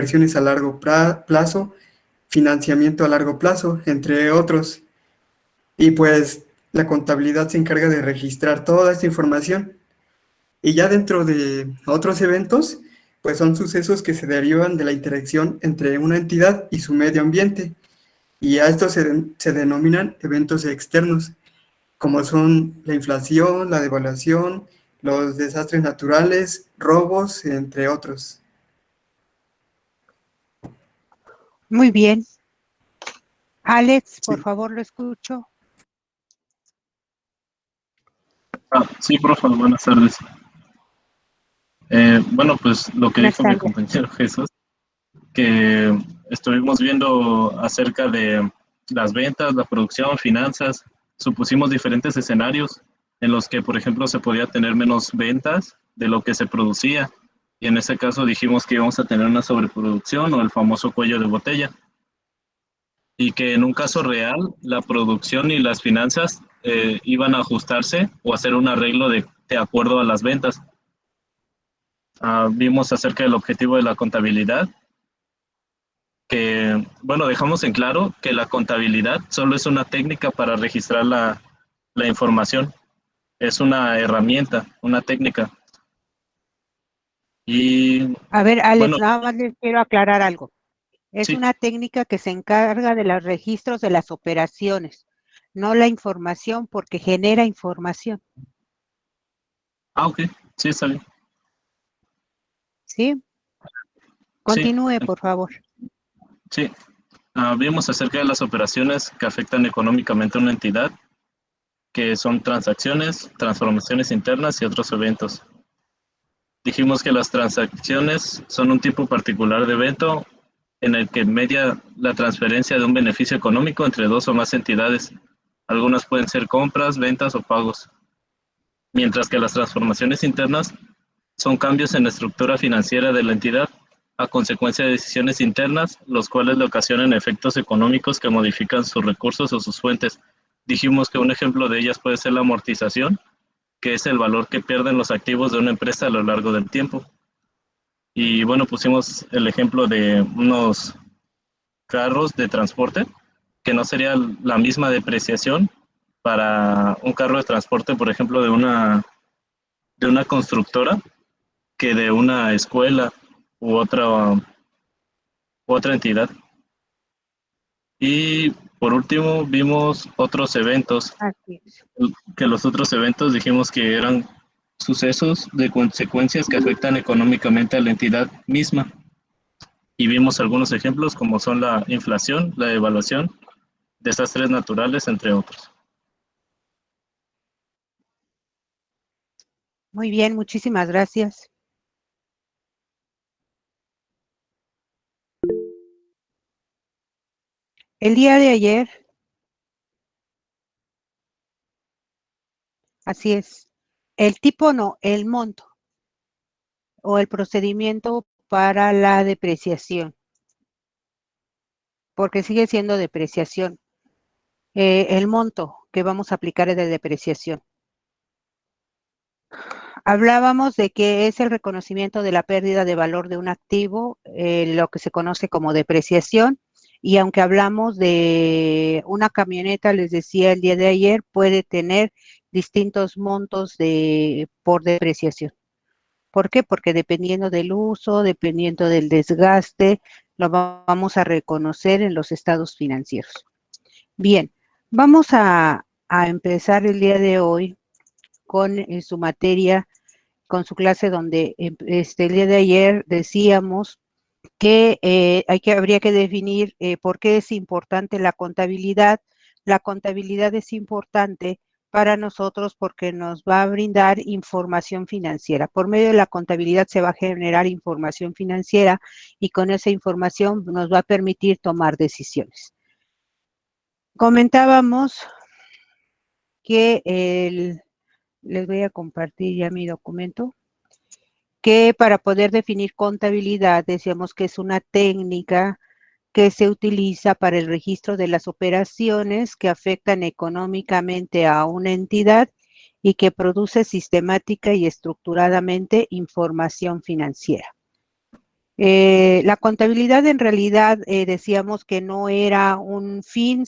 inversiones a largo plazo, financiamiento a largo plazo, entre otros. Y pues la contabilidad se encarga de registrar toda esta información. Y ya dentro de otros eventos, pues son sucesos que se derivan de la interacción entre una entidad y su medio ambiente. Y a estos se denominan eventos externos, como son la inflación, la devaluación, los desastres naturales, robos, entre otros. Muy bien. Alex, por Sí. favor, lo escucho. Sí, profe, buenas tardes. Bueno, pues lo que Buenas dijo mi tardes. compañero Jesús, que estuvimos viendo acerca de las ventas, la producción, finanzas, supusimos diferentes escenarios en los que, por ejemplo, se podía tener menos ventas de lo que se producía. Y en ese caso dijimos que íbamos a tener una sobreproducción o el famoso cuello de botella. Y que en un caso real, la producción y las finanzas iban a ajustarse o hacer un arreglo de acuerdo a las ventas. Vimos acerca del objetivo de la contabilidad, que, bueno, dejamos en claro que la contabilidad solo es una técnica para registrar la información, es una herramienta, una técnica. Y, A ver, Alex, bueno, nada más les quiero aclarar algo. Es sí, una técnica que se encarga de los registros de las operaciones, no la información, porque genera información. ok, sí, está bien. ¿Sí? Sí, Continúe, por favor. sí. Vimos acerca de las operaciones que afectan económicamente a una entidad, que son transacciones, transformaciones internas y otros eventos. Dijimos que las transacciones son un tipo particular de evento en el que media la transferencia de un beneficio económico entre dos o más entidades. Algunas pueden ser compras, ventas o pagos. Mientras que las transformaciones internas son cambios en la estructura financiera de la entidad a consecuencia de decisiones internas, los cuales le ocasionan efectos económicos que modifican sus recursos o sus fuentes. Dijimos que un ejemplo de ellas puede ser la amortización, que es el valor que pierden los activos de una empresa a lo largo del tiempo. Y bueno, pusimos el ejemplo de unos carros de transporte, que no sería la misma depreciación para un carro de transporte, por ejemplo, de una constructora, que de una escuela u otra entidad. Y por último, vimos otros eventos, Así es. que los otros eventos dijimos que eran sucesos de consecuencias que afectan económicamente a la entidad misma. Y vimos algunos ejemplos como son la inflación, la devaluación, desastres naturales, entre otros. Muy bien, muchísimas gracias. El día de ayer, así es, el tipo no, el monto o el procedimiento para la depreciación, porque sigue siendo depreciación. El monto que vamos a aplicar es de depreciación. Hablábamos de que es el reconocimiento de la pérdida de valor de un activo, lo que se conoce como depreciación, y aunque hablamos de una camioneta, les decía el día de ayer, puede tener distintos montos por depreciación. ¿Por qué? Porque dependiendo del uso, dependiendo del desgaste, lo vamos a reconocer en los estados financieros. Bien, vamos a empezar el día de hoy con su materia, con su clase donde el día de ayer decíamos que habría que definir por qué es importante la contabilidad. La contabilidad es importante para nosotros porque nos va a brindar información financiera. Por medio de la contabilidad se va a generar información financiera y con esa información nos va a permitir tomar decisiones. Comentábamos que les voy a compartir ya mi documento, que para poder definir contabilidad decíamos que es una técnica que se utiliza para el registro de las operaciones que afectan económicamente a una entidad y que produce sistemática y estructuradamente información financiera. La contabilidad en realidad decíamos que no era un fin,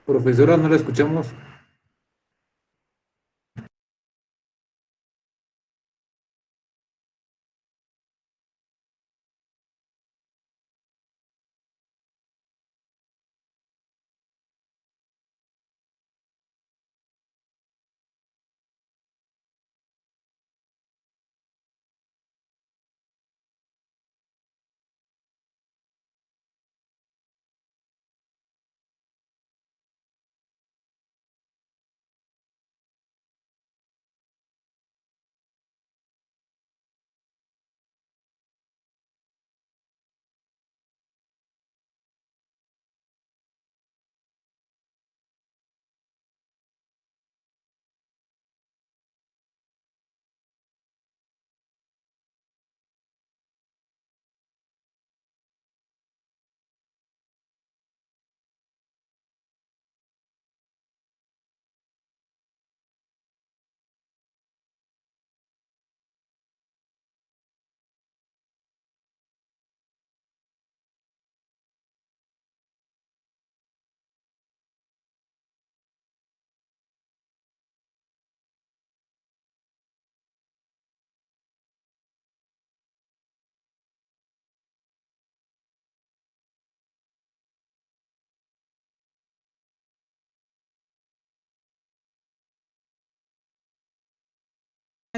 Profesora, no la escuchamos.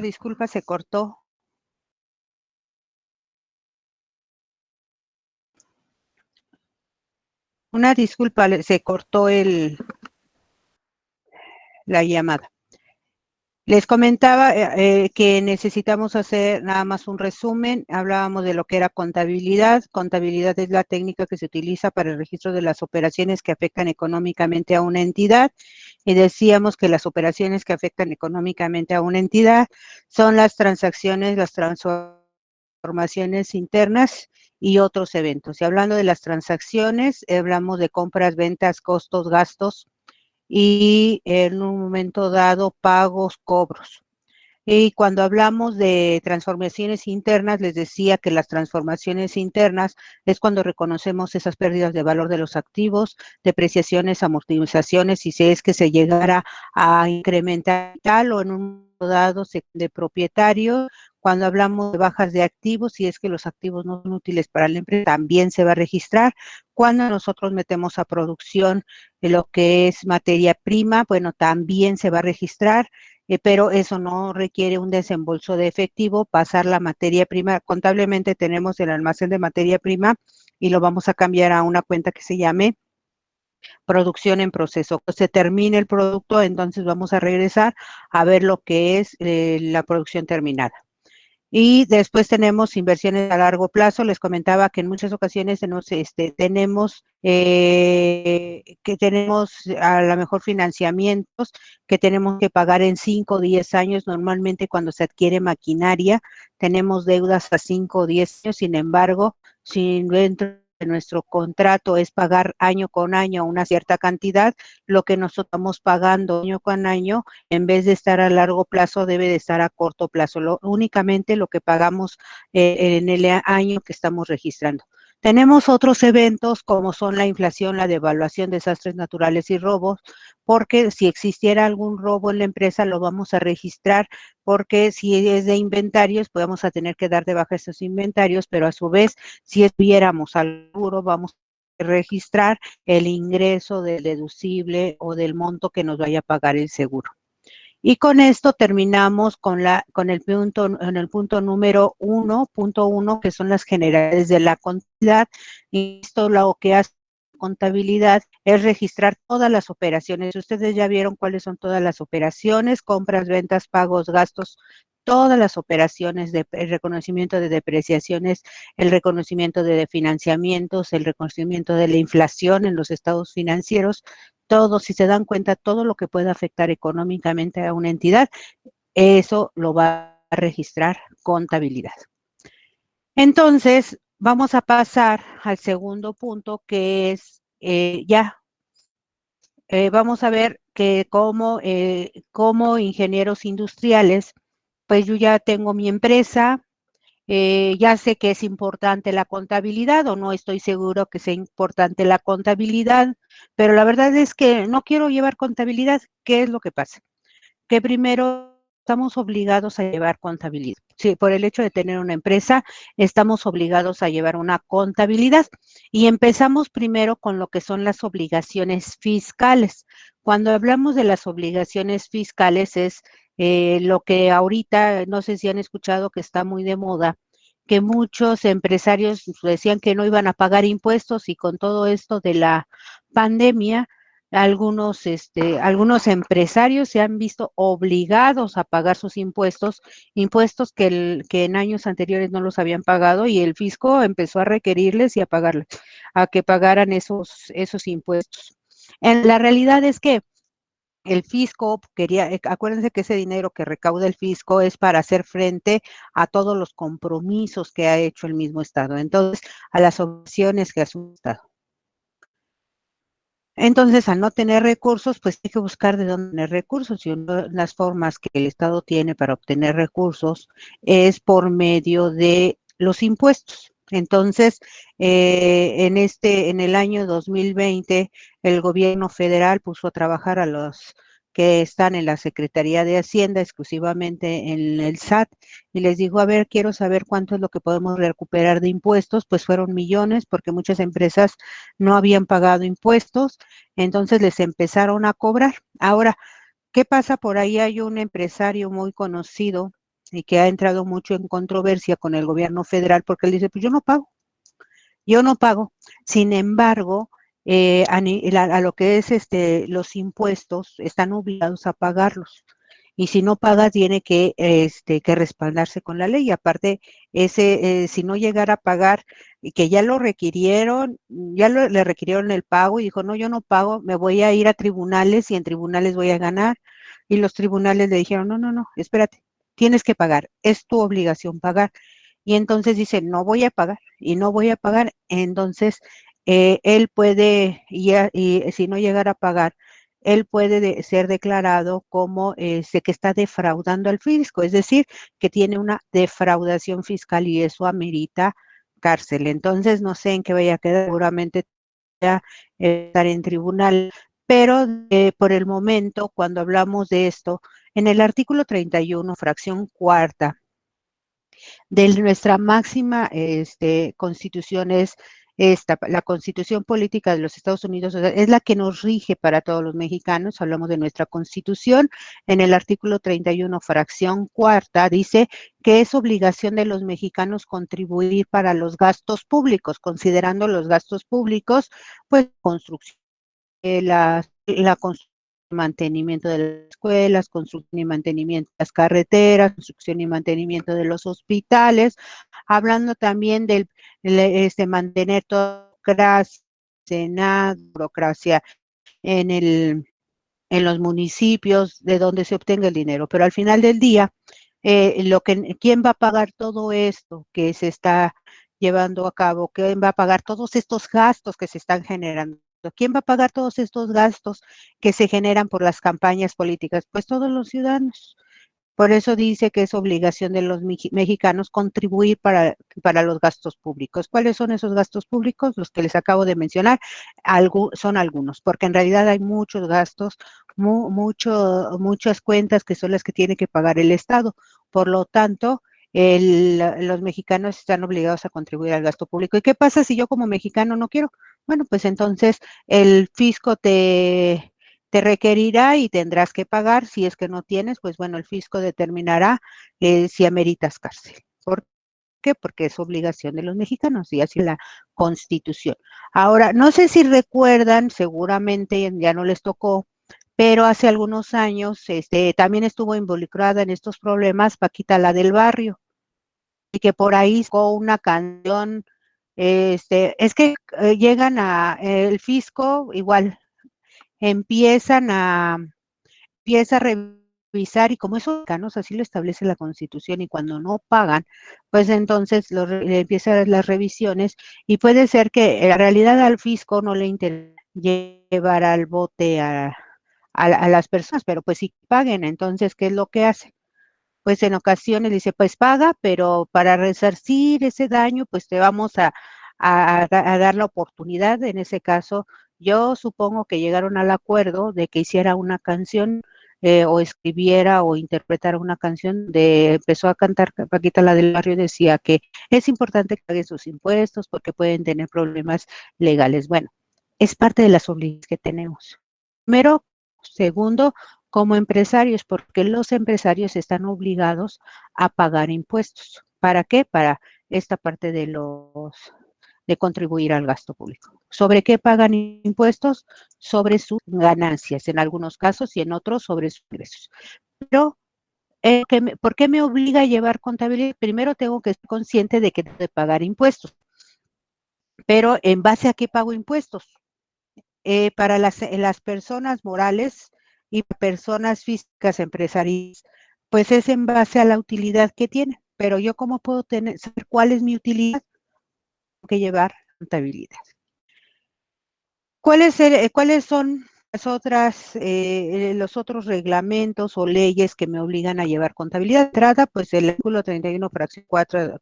Disculpa, se cortó. Una disculpa, se cortó la llamada. Les comentaba que necesitamos hacer nada más un resumen. Hablábamos de lo que era contabilidad. Contabilidad es la técnica que se utiliza para el registro de las operaciones que afectan económicamente a una entidad. Y decíamos que las operaciones que afectan económicamente a una entidad son las transacciones, las transformaciones internas y otros eventos. Y hablando de las transacciones, hablamos de compras, ventas, costos, gastos y en un momento dado pagos, cobros. Y cuando hablamos de transformaciones internas, les decía que las transformaciones internas es cuando reconocemos esas pérdidas de valor de los activos, depreciaciones, amortizaciones, y si es que se llegara a incrementar tal o en un momento dado de propietario. Cuando hablamos de bajas de activos, si es que los activos no son útiles para la empresa, también se va a registrar. Cuando nosotros metemos a producción lo que es materia prima, bueno, también se va a registrar. Pero eso no requiere un desembolso de efectivo, pasar la materia prima. Contablemente tenemos el almacén de materia prima y lo vamos a cambiar a una cuenta que se llame producción en proceso. Cuando se termine el producto, entonces vamos a regresar a ver lo que es la producción terminada. Y después tenemos inversiones a largo plazo. Les comentaba que en muchas ocasiones tenemos a lo mejor financiamientos que tenemos que pagar en 5 o 10 años. Normalmente cuando se adquiere maquinaria tenemos deudas a 5 o 10 años. Sin embargo, si dentro de nuestro contrato es pagar año con año una cierta cantidad, lo que nosotros estamos pagando año con año, en vez de estar a largo plazo, debe de estar a corto plazo. Únicamente lo que pagamos en el año que estamos registrando. Tenemos otros eventos como son la inflación, la devaluación, desastres naturales y robos, porque si existiera algún robo en la empresa lo vamos a registrar, porque si es de inventarios, pues vamos a tener que dar de baja esos inventarios, pero a su vez, si estuviéramos al seguro, vamos a registrar el ingreso del deducible o del monto que nos vaya a pagar el seguro. Y con esto terminamos con el punto número 1.1, que son las generalidades de la contabilidad. Y esto lo que hace contabilidad es registrar todas las operaciones. Ustedes ya vieron cuáles son todas las operaciones: compras, ventas, pagos, gastos, todas las operaciones, el reconocimiento de depreciaciones, el reconocimiento de financiamientos, el reconocimiento de la inflación en los estados financieros. Todo, si se dan cuenta, todo lo que pueda afectar económicamente a una entidad, eso lo va a registrar contabilidad. Entonces, vamos a pasar al segundo punto, que es vamos a ver que como ingenieros industriales, pues yo ya tengo mi empresa, ya sé que es importante la contabilidad o no estoy seguro que sea importante la contabilidad, pero la verdad es que no quiero llevar contabilidad. ¿Qué es lo que pasa? Que primero estamos obligados a llevar contabilidad. Sí, por el hecho de tener una empresa, estamos obligados a llevar una contabilidad y empezamos primero con lo que son las obligaciones fiscales. Cuando hablamos de las obligaciones fiscales es lo que ahorita, no sé si han escuchado que está muy de moda, que muchos empresarios decían que no iban a pagar impuestos y con todo esto de la pandemia, algunos empresarios se han visto obligados a pagar sus impuestos, impuestos que en años anteriores no los habían pagado y el fisco empezó a requerirles y a pagarles, a que pagaran esos impuestos. La realidad es que el fisco acuérdense que ese dinero que recauda el fisco es para hacer frente a todos los compromisos que ha hecho el mismo Estado, entonces a las obligaciones que ha asumido el Estado. Entonces, al no tener recursos, pues hay que buscar de dónde tener recursos. Y una de las formas que el Estado tiene para obtener recursos es por medio de los impuestos. Entonces, en el año 2020, el gobierno federal puso a trabajar a los que están en la Secretaría de Hacienda, exclusivamente en el SAT, y les dijo, a ver, quiero saber cuánto es lo que podemos recuperar de impuestos, pues fueron millones, porque muchas empresas no habían pagado impuestos, entonces les empezaron a cobrar. Ahora, ¿qué pasa? Por ahí hay un empresario muy conocido y que ha entrado mucho en controversia con el gobierno federal porque él dice, pues yo no pago. Sin embargo, a lo que es los impuestos, están obligados a pagarlos. Y si no paga, tiene que respaldarse con la ley. Y aparte, si no llegara a pagar, y que ya lo requirieron, le requirieron el pago y dijo, no, yo no pago, me voy a ir a tribunales y en tribunales voy a ganar. Y los tribunales le dijeron, no, no, no, espérate, tienes que pagar, es tu obligación pagar. Y entonces dice, no voy a pagar y no voy a pagar. Entonces, él puede, y si no llegara a pagar, él puede ser declarado como que está defraudando al fisco, es decir, que tiene una defraudación fiscal y eso amerita cárcel. Entonces, no sé en qué vaya a quedar, seguramente ya estar en tribunal, pero por el momento, cuando hablamos de esto, en el artículo 31, fracción cuarta, de nuestra máxima constitución es la Constitución Política de los Estados Unidos, o sea, es la que nos rige para todos los mexicanos. Hablamos de nuestra Constitución. En el artículo 31, fracción cuarta, dice que es obligación de los mexicanos contribuir para los gastos públicos, considerando los gastos públicos, pues construcción, la construcción y mantenimiento de las escuelas, construcción y mantenimiento de las carreteras, construcción y mantenimiento de los hospitales, hablando también del mantener toda burocracia, Senado, burocracia en en los municipios de donde se obtenga el dinero. Pero al final del día, ¿quién va a pagar todo esto que se está llevando a cabo? ¿Quién va a pagar todos estos gastos que se están generando? ¿Quién va a pagar todos estos gastos que se generan por las campañas políticas? Pues todos los ciudadanos. Por eso dice que es obligación de los mexicanos contribuir para los gastos públicos. ¿Cuáles son esos gastos públicos? Los que les acabo de mencionar, son algunos, porque en realidad hay muchos gastos, muchas cuentas que son las que tiene que pagar el Estado. Por lo tanto, los mexicanos están obligados a contribuir al gasto público. ¿Y qué pasa si yo como mexicano no quiero? Bueno, pues entonces el fisco te requerirá y tendrás que pagar. Si es que no tienes, pues bueno, el fisco determinará si ameritas cárcel. ¿Por qué? Porque es obligación de los mexicanos y así es la Constitución. Ahora, no sé si recuerdan, seguramente ya no les tocó, pero hace algunos años también estuvo involucrada en estos problemas Paquita la del Barrio y que por ahí sacó una canción. Es que llegan el fisco igual empiezan a, empieza a revisar y como esos mexicanos así lo establece la Constitución y cuando no pagan, pues entonces empiezan las revisiones y puede ser que en realidad al fisco no le interesa llevar al bote a las personas, pero pues sí paguen. Entonces, ¿qué es lo que hace? Pues en ocasiones dice, pues paga, pero para resarcir ese daño, pues te vamos a dar la oportunidad. En ese caso, yo supongo que llegaron al acuerdo de que hiciera una canción o escribiera o interpretara una canción de, empezó a cantar Paquita la del Barrio, decía que es importante que paguen sus impuestos porque pueden tener problemas legales. Bueno, es parte de las obligaciones que tenemos. Primero, segundo, como empresarios, porque los empresarios están obligados a pagar impuestos. ¿Para qué? Para esta parte de contribuir al gasto público. ¿Sobre qué pagan impuestos? Sobre sus ganancias, en algunos casos y en otros sobre sus ingresos. Pero, ¿por qué me obliga a llevar contabilidad? Primero tengo que ser consciente de que tengo que pagar impuestos. Pero, ¿en base a qué pago impuestos? Para las personas morales y personas físicas empresariales, pues es en base a la utilidad que tiene. Pero yo, ¿cómo puedo saber cuál es mi utilidad? Tengo que llevar contabilidad. ¿Cuáles son los otros reglamentos o leyes que me obligan a llevar contabilidad? Entrada, pues el artículo 31, fracción 4,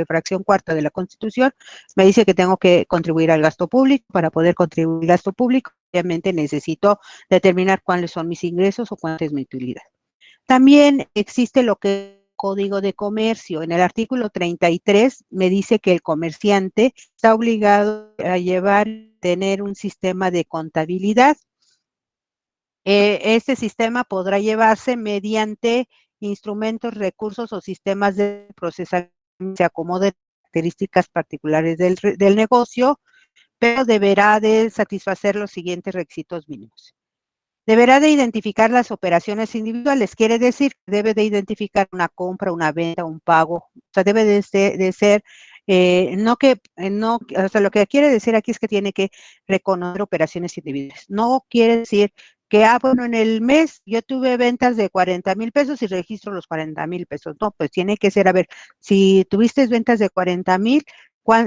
fracción cuarta de la Constitución, me dice que tengo que contribuir al gasto público. Para poder contribuir al gasto público, obviamente necesito determinar cuáles son mis ingresos o cuánta es mi utilidad. También existe lo que es el Código de Comercio. En el artículo 33 me dice que el comerciante está obligado a tener un sistema de contabilidad. Este sistema podrá llevarse mediante instrumentos, recursos o sistemas de procesamiento que se acomoden a características particulares del negocio, pero deberá de satisfacer los siguientes requisitos mínimos. Deberá de identificar las operaciones individuales, quiere decir que debe de identificar una compra, una venta, un pago, o sea, debe de ser o sea, lo que quiere decir aquí es que tiene que reconocer operaciones individuales. No quiere decir que, bueno, en el mes yo tuve ventas de 40,000 pesos y registro los 40,000 pesos. No, pues tiene que ser, a ver, si tuviste ventas de 40,000,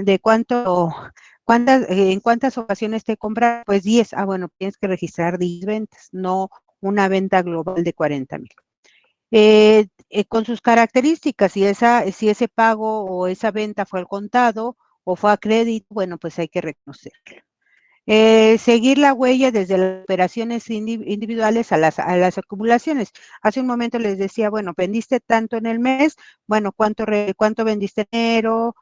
¿de cuánto? ¿En cuántas ocasiones te compras? Pues 10. Bueno, tienes que registrar 10 ventas, no una venta global de 40,000. Con sus características, si ese pago o esa venta fue al contado o fue a crédito, bueno, pues hay que reconocerlo. Seguir la huella desde las operaciones individuales a las acumulaciones. Hace un momento les decía, bueno, vendiste tanto en el mes, bueno, ¿cuánto vendiste en enero?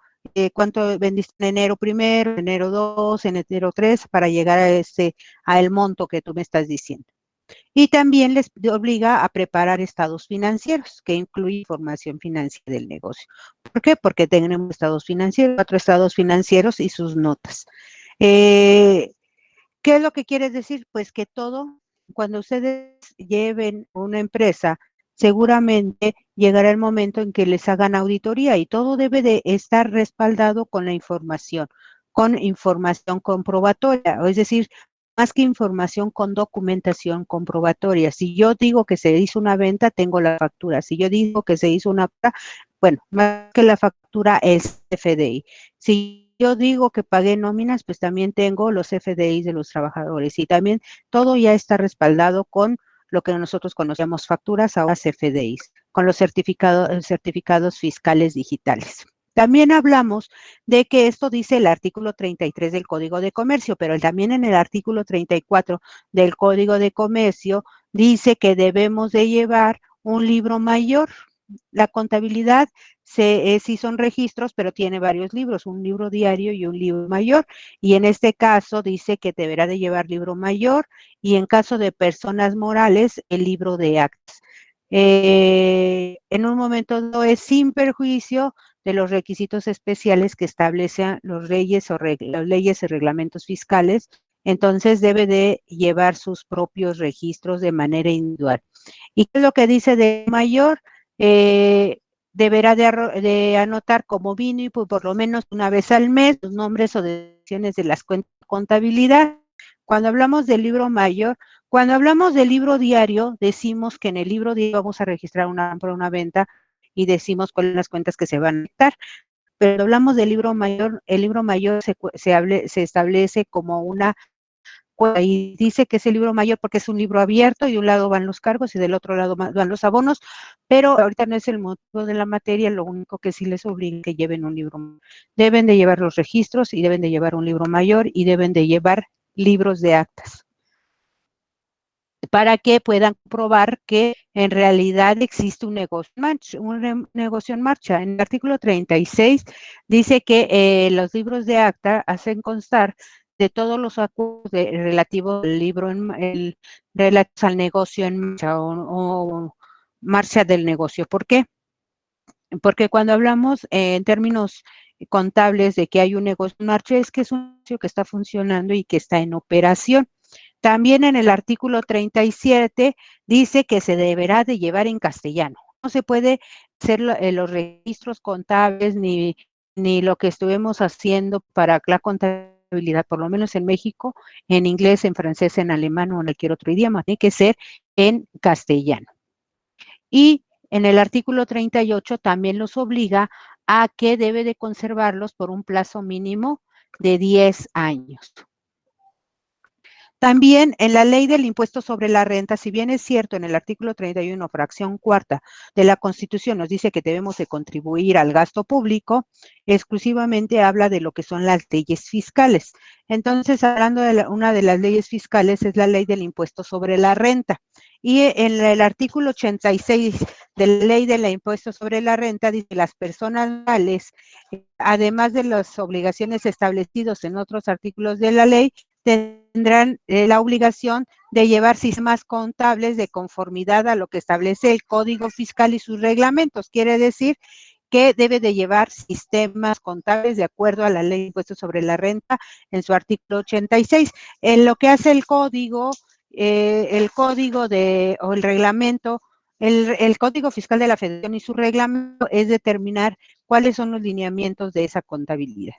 ¿Cuánto vendiste en enero primero, en enero 2, en enero 3, para llegar a el monto que tú me estás diciendo? Y también les obliga a preparar estados financieros, que incluye información financiera del negocio. ¿Por qué? Porque tenemos estados financieros, 4 estados financieros y sus notas. ¿Qué es lo que quiere decir? Pues que todo, cuando ustedes lleven una empresa, seguramente llegará el momento en que les hagan auditoría y todo debe de estar respaldado con la información, con información comprobatoria, es decir, más que información, con documentación comprobatoria. Si yo digo que se hizo una venta, tengo la factura. Si yo digo que se hizo una compra, bueno, más que la factura es FDI. Si yo digo que pagué nóminas, pues también tengo los FDIs de los trabajadores y también todo ya está respaldado con lo que nosotros conocemos facturas, ahora CFDIs, con los certificados fiscales digitales. También hablamos de que esto dice el artículo 33 del Código de Comercio, pero también en el artículo 34 del Código de Comercio dice que debemos de llevar un libro mayor. La contabilidad sí son registros, pero tiene varios libros, un libro diario y un libro mayor. Y en este caso dice que deberá de llevar libro mayor y en caso de personas morales, el libro de actas. En un momento no es sin perjuicio de los requisitos especiales que establecen las leyes y reglamentos fiscales, entonces debe de llevar sus propios registros de manera individual. ¿Y qué es lo que dice de mayor? Deberá de anotar como vino y por lo menos una vez al mes los nombres o direcciones de las cuentas de contabilidad. Cuando hablamos del libro mayor, cuando hablamos del libro diario, decimos que en el libro diario vamos a registrar una compra, una venta y decimos cuáles son las cuentas que se van a quitar. Pero cuando hablamos del libro mayor, el libro mayor se establece como una y dice que es el libro mayor porque es un libro abierto y de un lado van los cargos y del otro lado van los abonos, pero ahorita no es el motivo de la materia, lo único que sí les obliga que lleven un libro. Deben de llevar los registros y deben de llevar un libro mayor y deben de llevar libros de actas para que puedan probar que en realidad existe un negocio en marcha. En el artículo 36 dice que los libros de acta hacen constar de todos los acuerdos relativos al libro, relativos al negocio en marcha o marcha del negocio. ¿Por qué? Porque cuando hablamos en términos contables de que hay un negocio en marcha, es que es un negocio que está funcionando y que está en operación. También en el artículo 37 dice que se deberá de llevar en castellano. No se puede hacer los registros contables ni lo que estuvimos haciendo para la contabilidad, por lo menos en México, en inglés, en francés, en alemán o en cualquier otro idioma. Tiene que ser en castellano. Y en el artículo 38 también los obliga a que debe de conservarlos por un plazo mínimo de 10 años. También en la ley del impuesto sobre la renta, si bien es cierto en el artículo 31, fracción cuarta de la Constitución nos dice que debemos de contribuir al gasto público, exclusivamente habla de lo que son las leyes fiscales. Entonces, hablando de una de las leyes fiscales es la ley del impuesto sobre la renta. Y en el artículo 86 de la ley del impuesto sobre la renta dice que las personas morales, además de las obligaciones establecidas en otros artículos de la ley, tendrán la obligación de llevar sistemas contables de conformidad a lo que establece el Código Fiscal y sus reglamentos. Quiere decir que debe de llevar sistemas contables de acuerdo a la ley de impuestos sobre la renta en su artículo 86. En lo que hace el código o el reglamento, el Código Fiscal de la Federación y su reglamento es determinar cuáles son los lineamientos de esa contabilidad.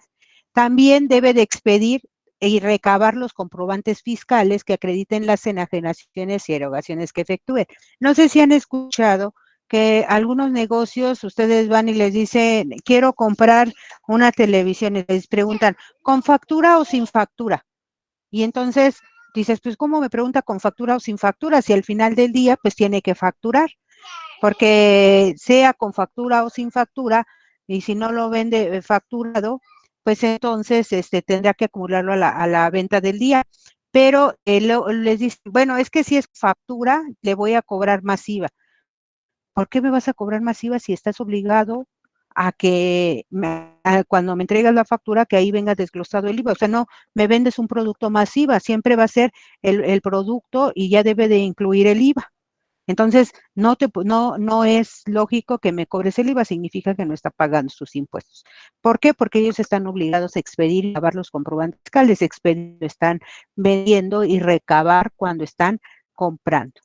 También debe de expedir y recabar los comprobantes fiscales que acrediten las enajenaciones y erogaciones que efectúen. No sé si han escuchado que algunos negocios ustedes van y les dicen, quiero comprar una televisión, y les preguntan, ¿con factura o sin factura? Y entonces dices, pues ¿cómo me pregunta con factura o sin factura? Si al final del día pues tiene que facturar, porque sea con factura o sin factura, y si no lo vende facturado, pues entonces tendrá que acumularlo a la venta del día. Pero les dice, bueno, es que si es factura, le voy a cobrar masiva. ¿Por qué me vas a cobrar masiva si estás obligado a que cuando me entregas la factura, que ahí venga desglosado el IVA? O sea, no me vendes un producto masiva, siempre va a ser el producto y ya debe de incluir el IVA. Entonces, no es lógico que me cobres el IVA, significa que no está pagando sus impuestos. ¿Por qué? Porque ellos están obligados a expedir y lavar los comprobantes fiscales, están vendiendo y recabar cuando están comprando.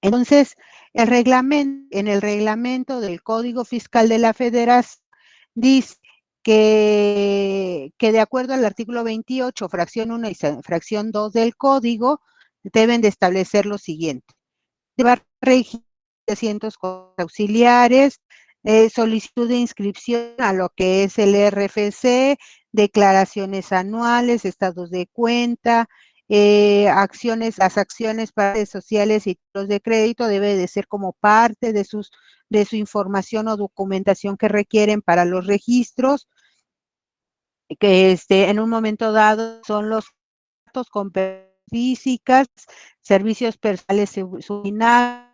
Entonces, en el reglamento del Código Fiscal de la Federación dice que de acuerdo al artículo 28, fracción 1 y fracción 2 del Código, deben de establecer lo siguiente: llevar registros de asientos auxiliares, solicitud de inscripción a lo que es el RFC, declaraciones anuales, estados de cuenta, las acciones para redes sociales y títulos de crédito debe de ser como parte de su información o documentación que requieren para los registros, que en un momento dado son los datos con físicas, servicios personales subordinados,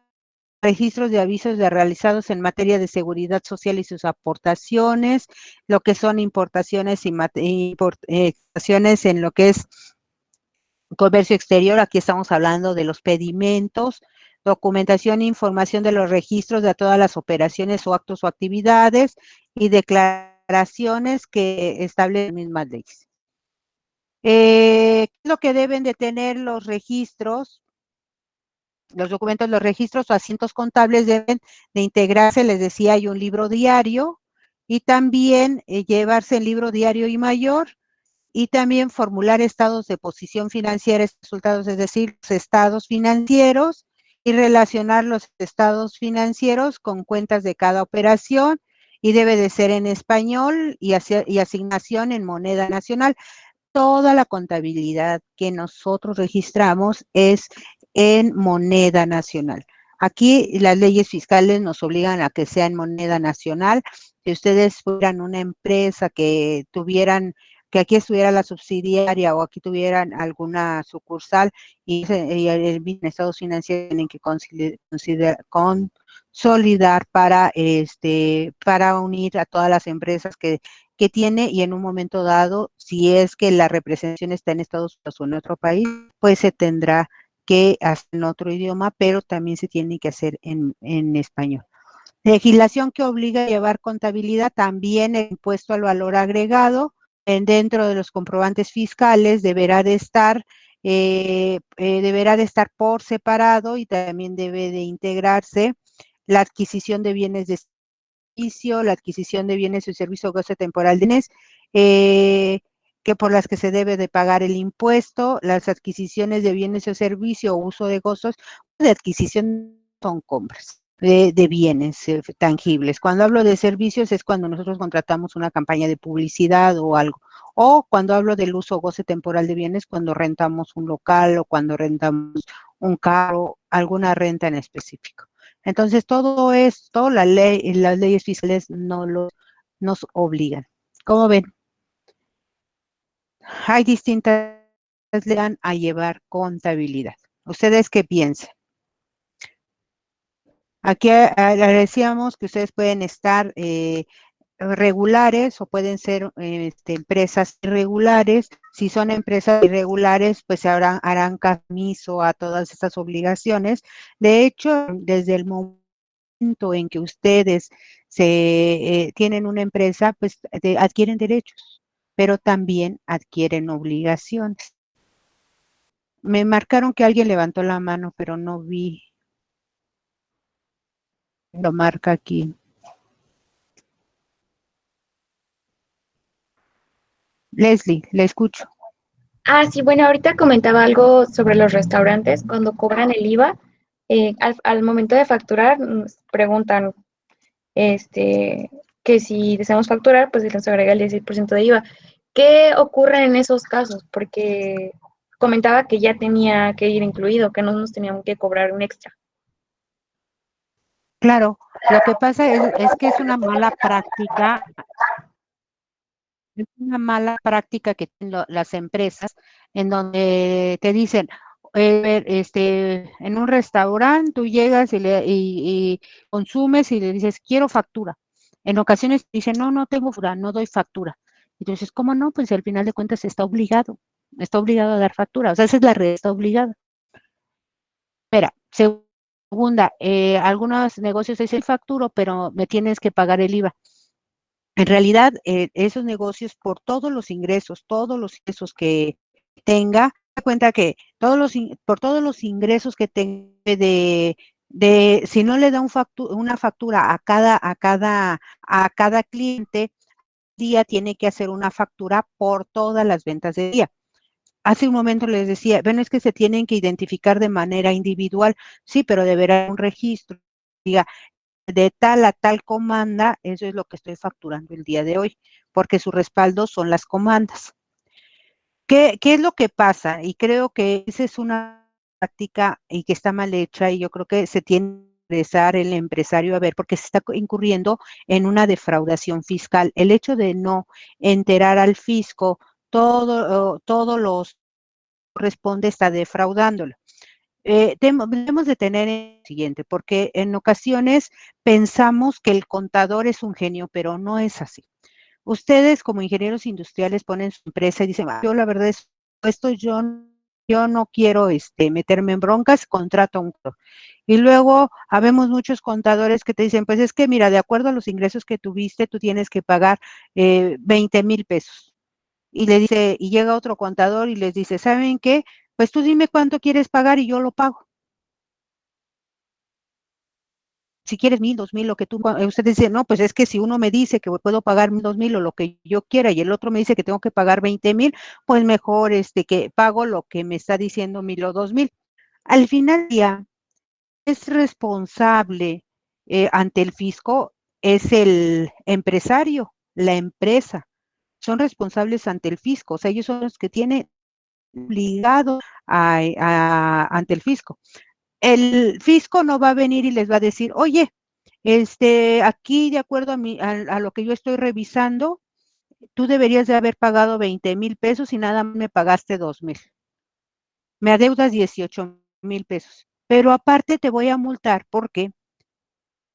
registros de avisos realizados en materia de seguridad social y sus aportaciones, lo que son importaciones y exportaciones en lo que es comercio exterior. Aquí estamos hablando de los pedimentos, documentación e información de los registros de todas las operaciones o actos o actividades y declaraciones que establecen mismas leyes. ¿Qué es lo que deben de tener los registros? Los documentos, los registros o asientos contables deben de integrarse, les decía, hay un libro diario y también llevarse el libro diario y mayor, y también formular estados de posición financiera, resultados, es decir, los estados financieros, y relacionar los estados financieros con cuentas de cada operación, y debe de ser en español y asignación en moneda nacional. toda la contabilidad que nosotros registramos es en moneda nacional. Aquí las leyes fiscales nos obligan a que sea en moneda nacional. Si ustedes fueran una empresa que tuvieran, que aquí estuviera la subsidiaria o aquí tuvieran alguna sucursal y el estados financieros tienen que consolidar para unir a todas las empresas que tiene, y en un momento dado, si es que la representación está en Estados Unidos o en otro país, pues se tendrá que hacer en otro idioma, pero también se tiene que hacer en español. Legislación que obliga a llevar contabilidad, también el impuesto al valor agregado, dentro de los comprobantes fiscales deberá de estar por separado, y también debe de integrarse la adquisición de bienes de servicio, la adquisición de bienes y servicios, goce temporal de bienes, que por las que se debe de pagar el impuesto, las adquisiciones de bienes o servicios o uso de gozos de adquisición son compras de bienes tangibles. Cuando hablo de servicios es cuando nosotros contratamos una campaña de publicidad o algo. O cuando hablo del uso o goce temporal de bienes, cuando rentamos un local o cuando rentamos un carro, alguna renta en específico. Entonces, todo esto, las leyes fiscales nos obligan. ¿Cómo ven? Hay distintas leyes a llevar contabilidad. ¿Ustedes qué piensan? Aquí decíamos que ustedes pueden estar regulares o pueden ser empresas irregulares. Si son empresas irregulares, pues harán caso a todas estas obligaciones. De hecho, desde el momento en que ustedes tienen una empresa, pues adquieren derechos, pero también adquieren obligaciones. Me marcaron que alguien levantó la mano, pero no vi. Lo marca aquí. Leslie, le escucho. Sí, bueno, ahorita comentaba algo sobre los restaurantes. Cuando cobran el IVA, al momento de facturar, preguntan que si deseamos facturar, pues se nos agrega el 16% de IVA. ¿Qué ocurre en esos casos? Porque comentaba que ya tenía que ir incluido, que no nos teníamos que cobrar un extra. Claro, lo que pasa es que es una mala práctica. Es una mala práctica que tienen las empresas, en donde te dicen, en un restaurante tú llegas y consumes y le dices, quiero factura. En ocasiones dicen, no, no tengo factura, no doy factura. Entonces, ¿cómo no? Pues al final de cuentas está obligado a dar factura. O sea, esa es la red, está obligado. Espera, segunda, algunos negocios dicen facturo, pero me tienes que pagar el IVA. En realidad, esos negocios, por todos los ingresos que tenga, da cuenta que por todos los ingresos que tenga si no le da una factura a cada cliente, día tiene que hacer una factura por todas las ventas del día. Hace un momento les decía, bueno, es que se tienen que identificar de manera individual, sí, pero deberá haber un registro, diga, de tal a tal comanda, eso es lo que estoy facturando el día de hoy, porque su respaldo son las comandas. ¿Qué es lo que pasa? Y creo que esa es una práctica y que está mal hecha, y yo creo que se tiene que ingresar el empresario a ver, porque se está incurriendo en una defraudación fiscal. El hecho de no enterar al fisco todo los corresponde, está defraudándolo. Debemos de tener el siguiente, porque en ocasiones pensamos que el contador es un genio, pero no es así. Ustedes como ingenieros industriales ponen su empresa y dicen, yo la verdad es esto, yo no quiero meterme en broncas, contrato a un contador. Y luego habemos muchos contadores que te dicen, pues es que mira, de acuerdo a los ingresos que tuviste, tú tienes que pagar 20,000 pesos. Y llega otro contador y les dice, ¿saben qué? Pues tú dime cuánto quieres pagar y yo lo pago. Si quieres 1,000, 2,000, lo que ustedes dicen, no, pues es que si uno me dice que puedo pagar 1,000, 2,000 o lo que yo quiera, y el otro me dice que tengo que pagar 20,000, pues mejor que pago lo que me está diciendo 1,000 o 2,000. Al final del día, es responsable ante el fisco, es el empresario, la empresa. son responsables ante el fisco, o sea, ellos son los que tienen obligado ante el fisco. El fisco no va a venir y les va a decir, oye, aquí de acuerdo a lo que yo estoy revisando, tú deberías de haber pagado 20,000 pesos y nada más me pagaste 2,000. Me adeudas 18,000 pesos. Pero aparte te voy a multar porque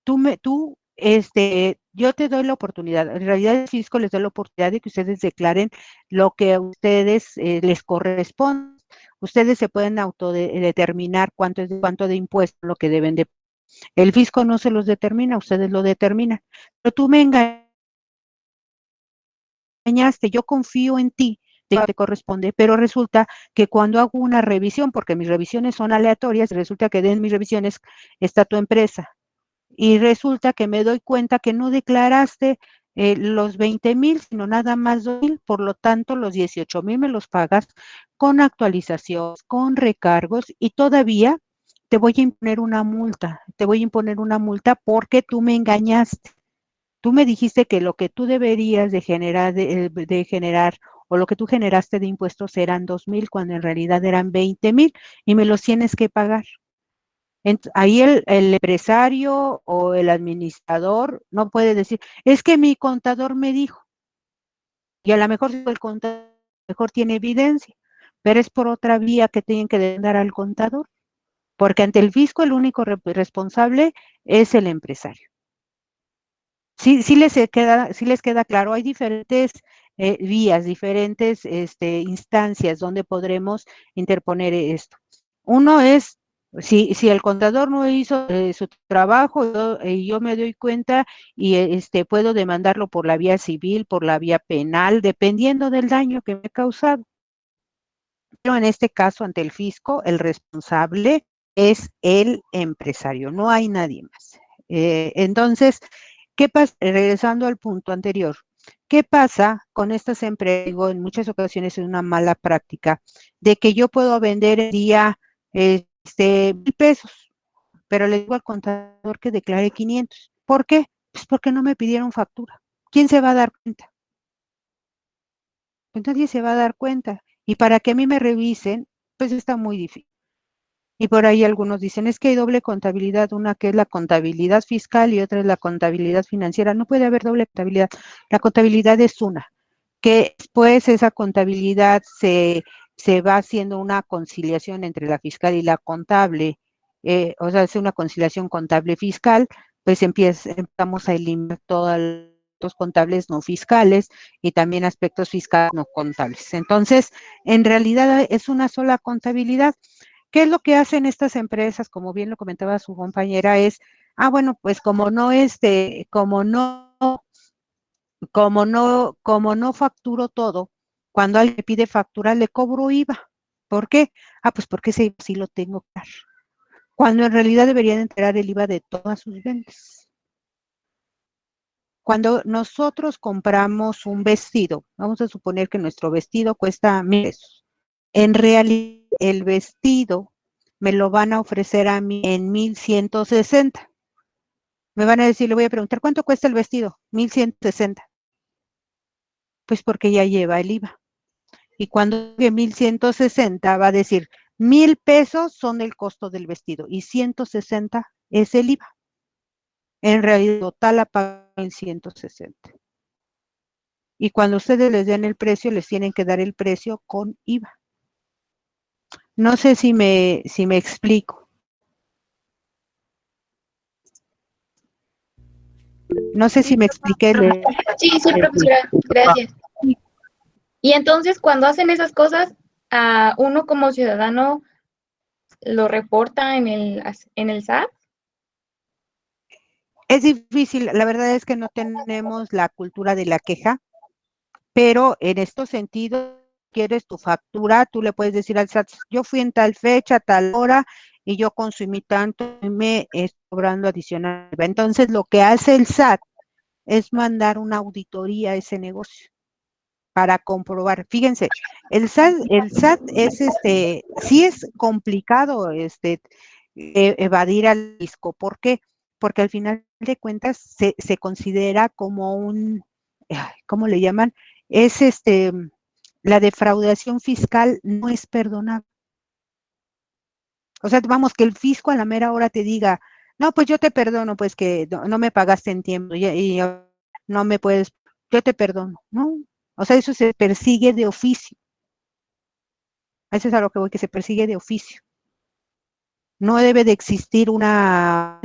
yo te doy la oportunidad, en realidad el fisco les da la oportunidad de que ustedes declaren lo que a ustedes les corresponde. Ustedes se pueden autodeterminar cuánto de impuesto lo que deben de. El fisco no se los determina, ustedes lo determinan. Pero tú me engañaste, yo confío en ti, te corresponde, pero resulta que cuando hago una revisión, porque mis revisiones son aleatorias, resulta que en mis revisiones está tu empresa y resulta que me doy cuenta que no declaraste los 20,000, sino nada más 2,000, por lo tanto los 18,000 me los pagas con actualizaciones, con recargos y todavía te voy a imponer una multa porque tú me engañaste. Tú me dijiste que lo que tú deberías de generar o lo que tú generaste de impuestos eran 2,000 cuando en realidad eran 20,000 y me los tienes que pagar. Ahí el empresario o el administrador no puede decir, es que mi contador me dijo, y a lo mejor el contador mejor tiene evidencia, pero es por otra vía que tienen que demandar al contador, porque ante el fisco el único responsable es el empresario. Sí les queda claro, hay diferentes vías, diferentes instancias donde podremos interponer esto. Uno es, si el contador no hizo su trabajo, yo me doy cuenta y puedo demandarlo por la vía civil, por la vía penal, dependiendo del daño que me ha causado. Pero en este caso, ante el fisco, el responsable es el empresario, no hay nadie más. Entonces, ¿qué pasa? Regresando al punto anterior, ¿qué pasa con estas empresas? Digo, en muchas ocasiones es una mala práctica de que yo puedo vender el día 1,000 pesos, pero le digo al contador que declare 500. ¿Por qué? Pues porque no me pidieron factura. ¿Quién se va a dar cuenta? Pues nadie se va a dar cuenta. Y para que a mí me revisen, pues está muy difícil. Y por ahí algunos dicen, es que hay doble contabilidad, una que es la contabilidad fiscal y otra es la contabilidad financiera. No puede haber doble contabilidad. La contabilidad es una, que después esa contabilidad se va haciendo una conciliación entre la fiscal y la contable, o sea, es una conciliación contable fiscal, pues empezamos a eliminar todos los contables no fiscales y también aspectos fiscales no contables. Entonces, en realidad es una sola contabilidad. ¿Qué es lo que hacen estas empresas? Como bien lo comentaba su compañera, es, bueno, pues como no facturo todo, cuando alguien me pide factura, le cobro IVA. ¿Por qué? Pues porque ese IVA sí lo tengo que dar. Cuando en realidad deberían entregar el IVA de todas sus ventas. Cuando nosotros compramos un vestido, vamos a suponer que nuestro vestido cuesta 1,000 pesos. En realidad, el vestido me lo van a ofrecer a mí en 1,160. Me van a decir, le voy a preguntar, ¿cuánto cuesta el vestido? 1,160. Pues porque ya lleva el IVA. Y cuando llegue 1,160 va a decir, 1,000 pesos son el costo del vestido y 160 es el IVA. En realidad, total la pagan en 160. Y cuando ustedes les den el precio, les tienen que dar el precio con IVA. No sé si me explico. No sé si me expliqué. Sí, profesora, gracias. Y entonces, cuando hacen esas cosas, a uno como ciudadano lo reporta en el SAT. Es difícil, la verdad es que no tenemos la cultura de la queja, pero en estos sentidos, quieres tu factura, tú le puedes decir al SAT, yo fui en tal fecha, tal hora, y yo consumí tanto, y me estoy cobrando adicional. Entonces, lo que hace el SAT es mandar una auditoría a ese negocio para comprobar. Fíjense, el SAT es sí es complicado evadir al fisco. ¿Por qué? Porque al final de cuentas se considera como ¿cómo le llaman? es la defraudación fiscal no es perdonable. O sea, vamos, que el fisco a la mera hora te diga, no, pues yo te perdono, pues que no me pagaste en tiempo y no me puedes, yo te perdono, ¿no? O sea, eso se persigue de oficio. Eso es a lo que voy, que se persigue de oficio. No debe de existir una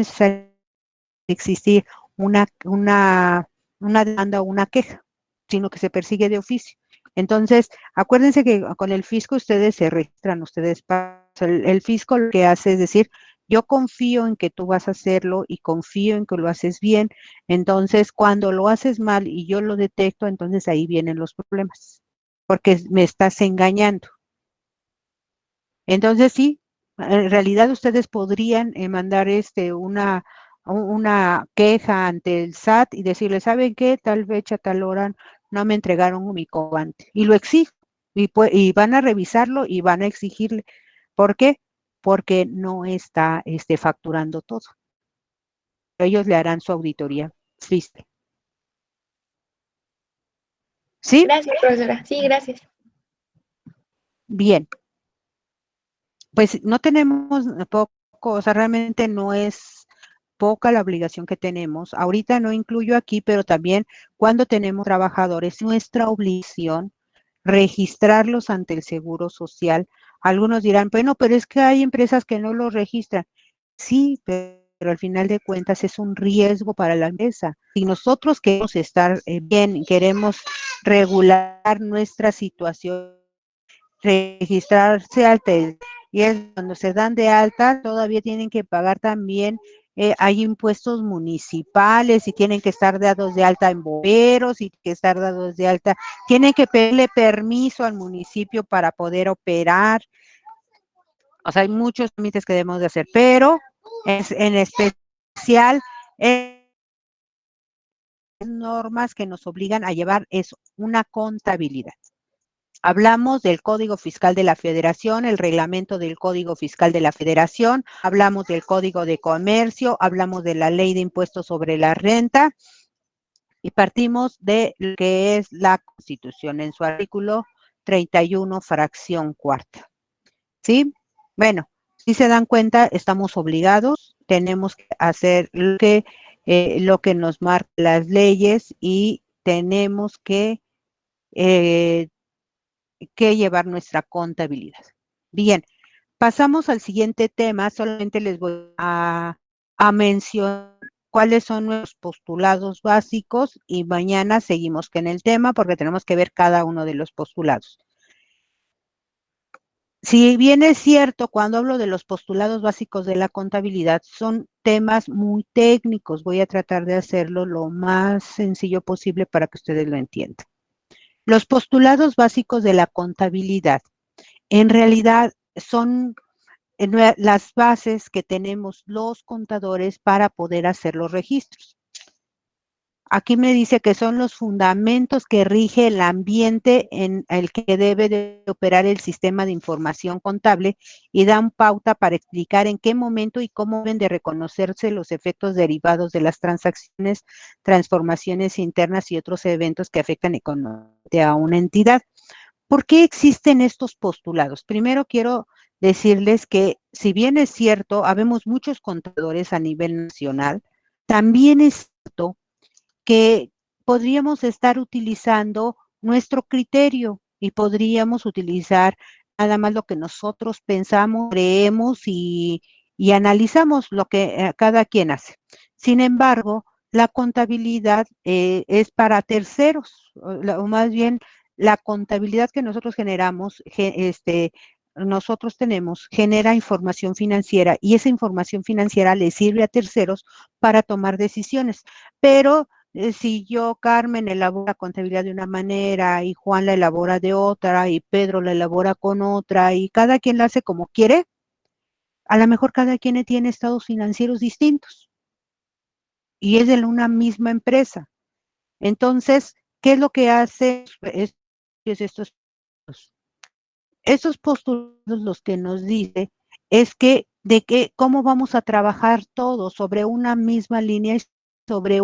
demanda o una queja, sino que se persigue de oficio. Entonces, acuérdense que con el fisco ustedes se registran, el fisco lo que hace es decir, yo confío en que tú vas a hacerlo y confío en que lo haces bien. Entonces, cuando lo haces mal y yo lo detecto, entonces ahí vienen los problemas, porque me estás engañando. Entonces, sí, en realidad ustedes podrían mandar una queja ante el SAT y decirle, ¿saben qué? Tal fecha, tal hora no me entregaron mi comprobante. Y lo exijo. Y van a revisarlo y van a exigirle. ¿Por qué? Porque no está facturando todo. Ellos le harán su auditoría fiscal. ¿Sí? Gracias, profesora. Sí, gracias. Bien. Pues no tenemos poco, o sea, realmente no es poca la obligación que tenemos. Ahorita no incluyo aquí, pero también cuando tenemos trabajadores, nuestra obligación registrarlos ante el Seguro Social. Algunos dirán, bueno, pero es que hay empresas que no los registran. Sí, pero al final de cuentas es un riesgo para la empresa. Si nosotros queremos estar bien, queremos regular nuestra situación, registrarse al y es cuando se dan de alta, todavía tienen que pagar también, hay impuestos municipales y tienen que estar dados de alta en bomberos y que estar dados de alta, tienen que pedirle permiso al municipio para poder operar. O sea, hay muchos trámites que debemos de hacer, pero en especial normas que nos obligan a llevar es una contabilidad. Hablamos del Código Fiscal de la Federación, el reglamento del Código Fiscal de la Federación, hablamos del Código de Comercio, hablamos de la Ley de Impuestos sobre la Renta y partimos de lo que es la Constitución en su artículo 31, fracción cuarta. ¿Sí? Bueno, si se dan cuenta, estamos obligados, tenemos que hacer lo que nos marcan las leyes y tenemos que llevar nuestra contabilidad. Bien, pasamos al siguiente tema, solamente les voy a mencionar cuáles son nuestros postulados básicos y mañana seguimos con el tema porque tenemos que ver cada uno de los postulados. Si bien es cierto, cuando hablo de los postulados básicos de la contabilidad, son temas muy técnicos, voy a tratar de hacerlo lo más sencillo posible para que ustedes lo entiendan. Los postulados básicos de la contabilidad en realidad son las bases que tenemos los contadores para poder hacer los registros. Aquí me dice que son los fundamentos que rige el ambiente en el que debe de operar el sistema de información contable y dan pauta para explicar en qué momento y cómo deben de reconocerse los efectos derivados de las transacciones, transformaciones internas y otros eventos que afectan económicamente a una entidad. ¿Por qué existen estos postulados? Primero quiero decirles que si bien es cierto, habemos muchos contadores a nivel nacional, también es cierto que podríamos estar utilizando nuestro criterio y podríamos utilizar nada más lo que nosotros pensamos, creemos y analizamos lo que cada quien hace. Sin embargo, la contabilidad es para terceros, o más bien la contabilidad que nosotros generamos, nosotros tenemos, genera información financiera y esa información financiera le sirve a terceros para tomar decisiones. Pero si yo, Carmen, elabora contabilidad de una manera y Juan la elabora de otra y Pedro la elabora con otra y cada quien la hace como quiere, a lo mejor cada quien tiene estados financieros distintos y es de una misma empresa. Entonces, ¿qué es lo que hace estos postulados? Los que nos dice es que cómo vamos a trabajar todos sobre una misma línea y sobre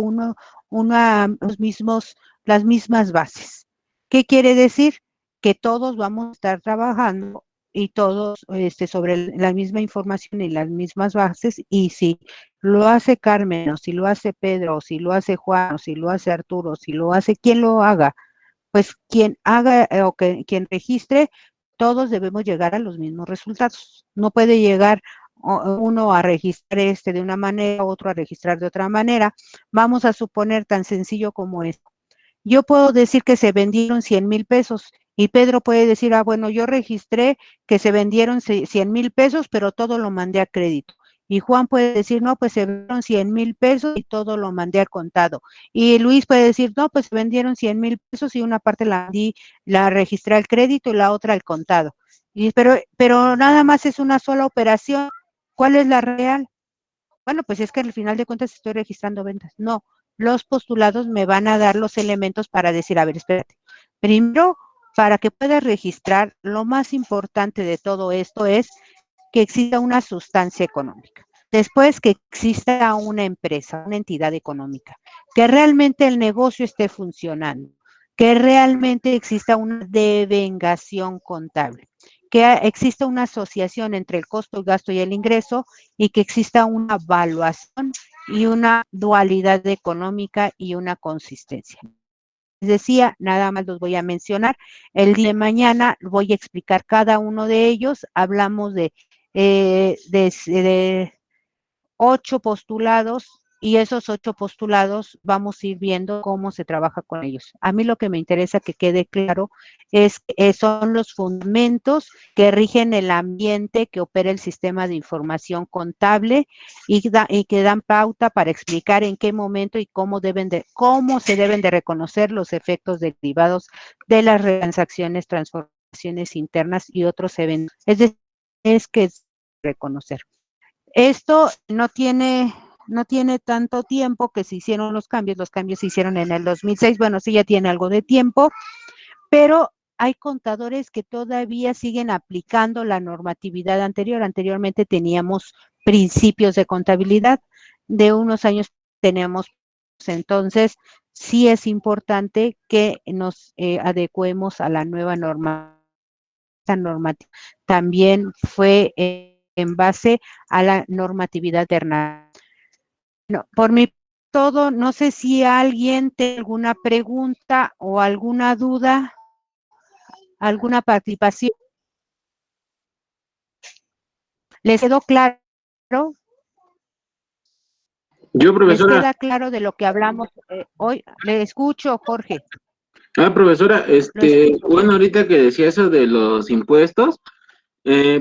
las mismas bases. ¿Qué quiere decir? Que todos vamos a estar trabajando y todos sobre la misma información y las mismas bases, y si lo hace Carmen, o si lo hace Pedro, o si lo hace Juan, o si lo hace Arturo, o si lo hace quien lo haga, pues quien haga quien registre, todos debemos llegar a los mismos resultados. No puede llegar uno a registrar de una manera, otro a registrar de otra manera. Vamos a suponer tan sencillo como esto. Yo puedo decir que se vendieron 100,000 pesos y Pedro puede decir, bueno, yo registré que se vendieron 100,000 pesos, pero todo lo mandé a crédito. Y Juan puede decir, no, pues se vendieron 100,000 pesos y todo lo mandé a contado. Y Luis puede decir, no, pues se vendieron 100,000 pesos y una parte la registré al crédito y la otra al contado. Pero nada más es una sola operación. ¿Cuál es la real? Bueno, pues es que al final de cuentas estoy registrando ventas. No, los postulados me van a dar los elementos para decir, a ver, espérate. Primero, para que puedas registrar, lo más importante de todo esto es que exista una sustancia económica. Después, que exista una empresa, una entidad económica, que realmente el negocio esté funcionando, que realmente exista una devengación contable, que exista una asociación entre el costo, el gasto y el ingreso, y que exista una evaluación y una dualidad económica y una consistencia. Les decía, nada más los voy a mencionar. El día de mañana voy a explicar cada uno de ellos. Hablamos de 8 postulados, y esos 8 postulados vamos a ir viendo cómo se trabaja con ellos. A mí lo que me interesa que quede claro es que son los fundamentos que rigen el ambiente que opera el sistema de información contable y que dan pauta para explicar en qué momento y cómo se deben de reconocer los efectos derivados de las transacciones, transformaciones internas y otros eventos. Es decir, es que reconocer. Esto no tiene tanto tiempo que se hicieron los cambios se hicieron en el 2006, bueno, sí ya tiene algo de tiempo, pero hay contadores que todavía siguen aplicando la normatividad anterior. Anteriormente teníamos principios de contabilidad, de unos años tenemos, entonces sí es importante que nos adecuemos a la nueva normativa. También fue en base a la normatividad terna. No, por mi todo, no sé si alguien tiene alguna pregunta o alguna duda, alguna participación. ¿Les quedó claro? Yo, ¿Les profesora. queda claro de lo que hablamos hoy? Le escucho, Jorge. Profesora, bueno, ahorita que decía eso de los impuestos,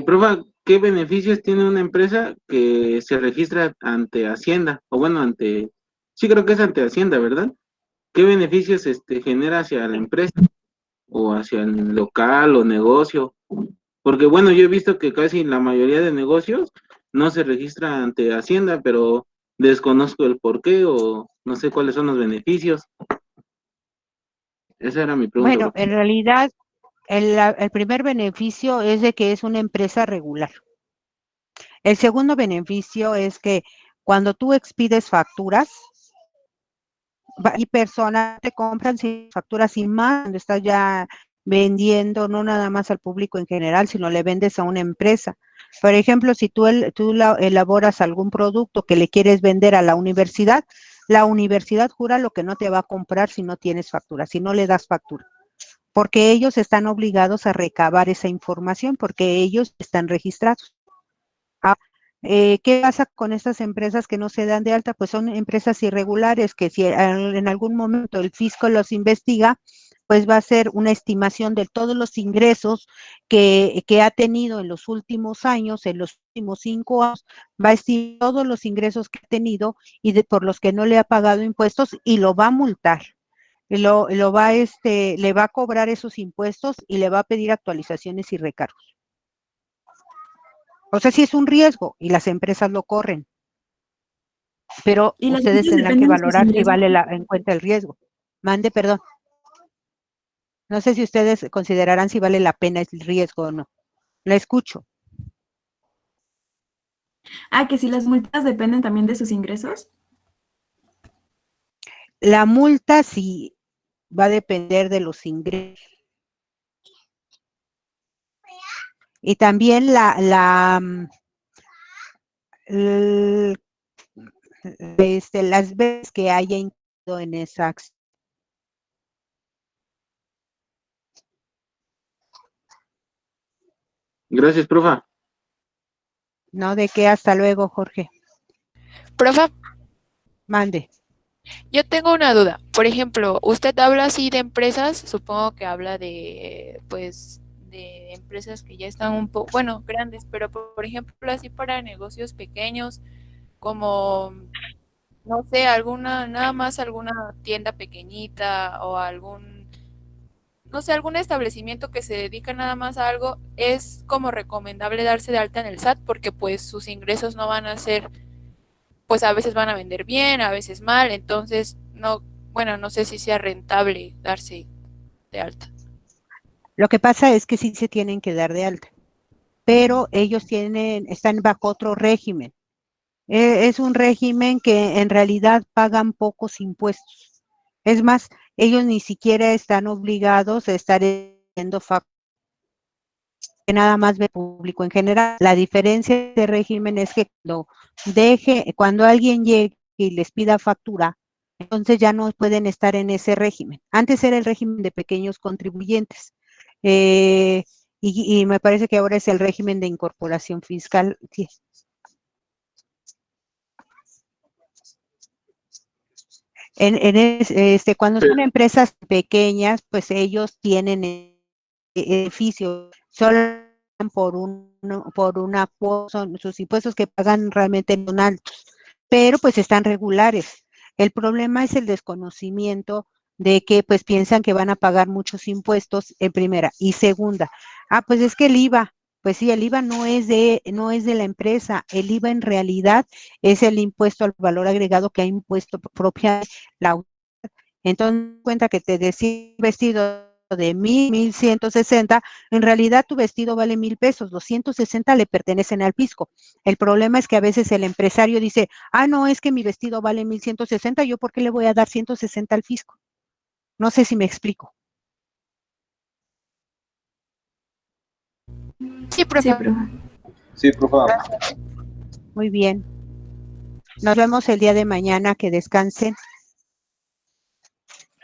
profa, ¿qué beneficios tiene una empresa que se registra ante Hacienda? O bueno, sí creo que es ante Hacienda, ¿verdad? ¿Qué beneficios genera hacia la empresa o hacia el local o negocio? Porque bueno, yo he visto que casi la mayoría de negocios no se registra ante Hacienda, pero desconozco el por qué o no sé cuáles son los beneficios. Esa era mi pregunta. Bueno, en realidad, el primer beneficio es de que es una empresa regular. El segundo beneficio es que cuando tú expides facturas, y personas te compran sin facturas sin más, cuando estás ya vendiendo no nada más al público en general, sino le vendes a una empresa. Por ejemplo, si tú elaboras algún producto que le quieres vender a la universidad jura lo que no te va a comprar si no tienes factura, si no le das factura, porque ellos están obligados a recabar esa información, porque ellos están registrados. ¿Qué pasa con estas empresas que no se dan de alta? Pues son empresas irregulares que si en algún momento el fisco los investiga, pues va a ser una estimación de todos los ingresos que ha tenido en los últimos años, en los últimos 5 años, va a estimar todos los ingresos que ha tenido y por los que no le ha pagado impuestos, y lo va a multar. Y le va a cobrar esos impuestos y le va a pedir actualizaciones y recargos. O sea, sí es un riesgo y las empresas lo corren, pero ustedes tendrán que valorar si vale en cuenta el riesgo. Mande, perdón. No sé si ustedes considerarán si vale la pena el riesgo o no. La escucho. Que si las multas dependen también de sus ingresos. La multa, sí, va a depender de los ingresos. Y también las veces que haya incluido en esa acción. Gracias, profa. No, de qué, hasta luego, Jorge. Profe, Mande. yo tengo una duda. Por ejemplo, usted habla así de empresas, supongo que habla de, pues, de empresas que ya están un poco, bueno, grandes, pero por ejemplo, así para negocios pequeños, como, no sé, nada más alguna tienda pequeñita o no sé, algún establecimiento que se dedica nada más a algo, es como recomendable darse de alta en el SAT porque pues sus ingresos no van a ser, pues a veces van a vender bien, a veces mal, entonces no, bueno, no sé si sea rentable darse de alta. Lo que pasa es que sí se tienen que dar de alta, pero ellos están bajo otro régimen. Es un régimen que en realidad pagan pocos impuestos. Es más, ellos ni siquiera están obligados a estar haciendo factura, que nada más ve público en general. La diferencia de régimen es que cuando alguien llegue y les pida factura, entonces ya no pueden estar en ese régimen. Antes era el régimen de pequeños contribuyentes. Y me parece que ahora es el régimen de incorporación fiscal. Sí. Cuando son empresas pequeñas, pues ellos tienen beneficio, solo sus impuestos que pagan realmente son altos, pero pues están regulares. El problema es el desconocimiento de que pues piensan que van a pagar muchos impuestos en primera. Y segunda, pues es que el IVA, pues sí, el IVA no es de la empresa, el IVA en realidad es el impuesto al valor agregado que ha impuesto propia la autoridad. Entonces, cuenta que te decía vestido de 1,160, en realidad tu vestido vale 1,000 pesos, los 160 le pertenecen al fisco. El problema es que a veces el empresario dice, no, es que mi vestido vale 1,160, ¿yo por qué le voy a dar 160 al fisco? No sé si me explico. Sí, profe. Sí, profe. Sí, profe. Muy bien. Nos vemos el día de mañana, que descansen.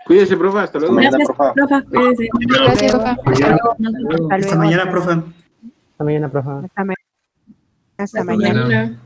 Cuídese, profe, hasta luego. Mañana, Gracias, profe. profe. Cuídese. Gracias, profe. Hasta Hasta luego. mañana, profe. Hasta mañana, profe. Hasta Hasta mañana. mañana.